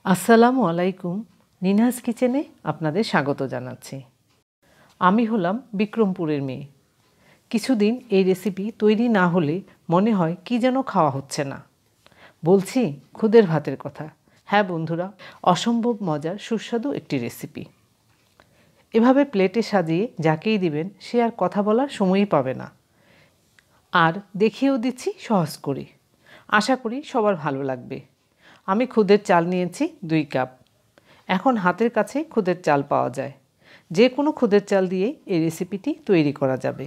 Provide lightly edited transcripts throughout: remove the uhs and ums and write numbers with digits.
আসসালামু আলাইকুম। নিনহাজ কিচেনে আপনাদের স্বাগত জানাচ্ছি। আমি হলাম বিক্রমপুরের মেয়ে। কিছুদিন এই রেসিপি তৈরি না হলে মনে হয় কি যেন খাওয়া হচ্ছে না। বলছি খুদের ভাতের কথা। হ্যাঁ বন্ধুরা, অসম্ভব মজার সুস্বাদু একটি রেসিপি। এভাবে প্লেটে সাজিয়ে যাকেই দিবেন সে আর কথা বলার সময়ই পাবে না। আর দেখিয়েও দিচ্ছি সহজ করে। আশা করি সবার ভালো লাগবে। আমি খুদের চাল নিয়েছি 2 কাপ। এখন হাতের কাছে খুদের চাল পাওয়া যায়। যে কোনো খুদের চাল দিয়ে এই রেসিপিটি তৈরি করা যাবে।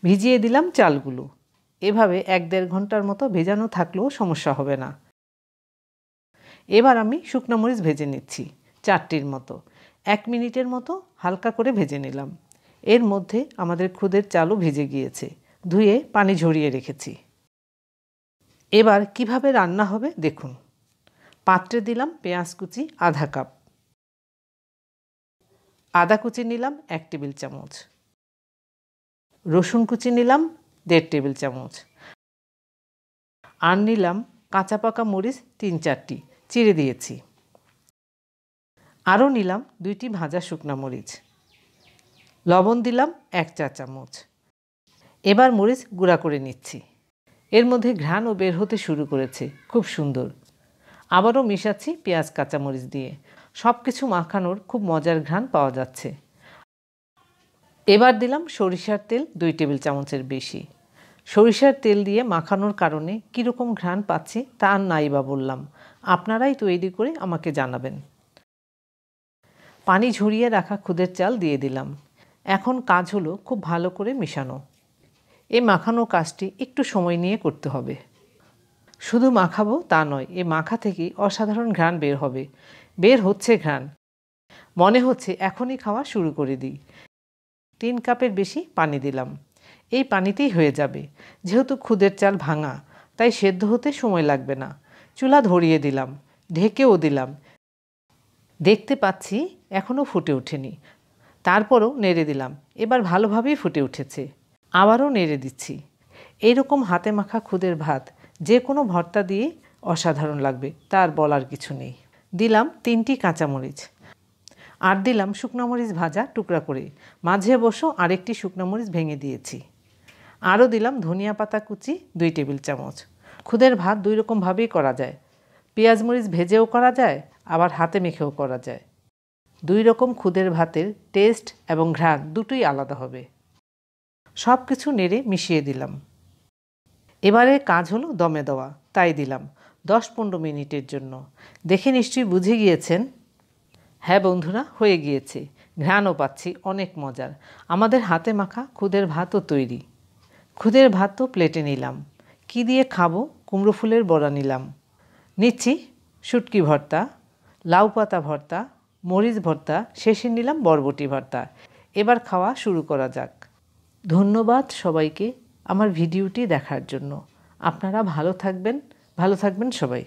ভিজিয়ে দিলাম চালগুলো। এভাবে 1-1.5 ঘন্টার মতো ভেজানো থাকলেও সমস্যা হবে না। এবার আমি শুকনো মরিচ ভেজে নিচ্ছি 4টির মতো। 1 মিনিটের মতো হালকা করে ভেজে নিলাম। এর মধ্যে আমাদের খুদের চালও ভেজে গিয়েছে। ধুয়ে পানি ঝরিয়ে রেখেছি। এবার কিভাবে রান্না হবে দেখুন। পাত্রে দিলাম পেঁয়াজ কুচি আধা কাপ, আদা কুচি নিলাম 1 টেবিল চামচ, রসুন কুচি নিলাম 1.5 টেবিল চামচ, আর নিলাম কাঁচা পাকা মরিচ 3-4টি চিড়ে দিয়েছি। আরও নিলাম 2টি ভাজা শুকনা মরিচ, লবণ দিলাম 1 চা চামচ। এবার মরিচ গুঁড়া করে নিচ্ছি। এর মধ্যে ঘ্রাণও বের হতে শুরু করেছে, খুব সুন্দর। আবারও মিশাচ্ছি পেঁয়াজ কাঁচামরিচ দিয়ে। সব কিছু মাখানোর খুব মজার ঘ্রাণ পাওয়া যাচ্ছে। এবার দিলাম সরিষার তেল 2 টেবিল চামচের বেশি। সরিষার তেল দিয়ে মাখানোর কারণে কীরকম ঘ্রাণ পাচ্ছি তা আর নাই বা বললাম। আপনারাই তৈরি করে আমাকে জানাবেন। পানি ঝরিয়ে রাখা খুদের চাল দিয়ে দিলাম। এখন কাজ হলো খুব ভালো করে মেশানো। এই মাখানো কাজটি একটু সময় নিয়ে করতে হবে। শুধু মাখাবো তা নয়, এই মাখা থেকেই অসাধারণ ঘ্রাণ বের হবে। বের হচ্ছে ঘ্রাণ। মনে হচ্ছে এখনই খাওয়া শুরু করে দিই। 3 কাপের বেশি পানি দিলাম। এই পানিতেই হয়ে যাবে। যেহেতু খুদের চাল ভাঙা তাই সেদ্ধ হতে সময় লাগবে না। চুলা ধরিয়ে দিলাম, ঢেকেও দিলাম। দেখতে পাচ্ছি এখনও ফুটে ওঠেনি। তারপরও নেড়ে দিলাম। এবার ভালোভাবেই ফুটে উঠেছে। আবারও নেড়ে দিচ্ছি। এইরকম হাতে মাখা খুদের ভাত যে কোনো ভর্তা দিয়ে অসাধারণ লাগবে, তার বলার কিছু নেই। দিলাম 3টি কাঁচামরিচ, আর দিলাম শুকনো মরিচ ভাজা টুকরা করে। মাঝে অবশ্য আরেকটি শুকনো মরিচ ভেঙে দিয়েছি। আরও দিলাম ধনিয়া পাতা কুচি 2 টেবিল চামচ। খুদের ভাত 2 রকমভাবেই করা যায়। পেঁয়াজ মরিচ ভেজেও করা যায়, আবার হাতে মেখেও করা যায়। 2 রকম খুদের ভাতের টেস্ট এবং ঘ্রাণ দুটোই আলাদা হবে। সব কিছু নেড়ে মিশিয়ে দিলাম। এবারে কাজ হলো দমে দেওয়া, তাই দিলাম 10-15 মিনিটের জন্য। দেখে নিশ্চয়ই বুঝে গিয়েছেন। হ্যাঁ বন্ধুরা, হয়ে গিয়েছে। ঘ্রাণও পাচ্ছি অনেক মজার। আমাদের হাতে মাখা খুদের ভাতও তৈরি। খুদের ভাতও প্লেটে নিলাম। কি দিয়ে খাবো? কুমড়ো ফুলের বড়া নিলাম। নিচ্ছি শুটকি ভর্তা, লাউ পাতা ভর্তা, মরিচ ভর্তা, শেষে নিলাম বরবটি ভর্তা। এবার খাওয়া শুরু করা যাক। ধন্যবাদ সবাইকে আমার ভিডিওটি দেখার জন্য। আপনারা ভালো থাকবেন সবাই।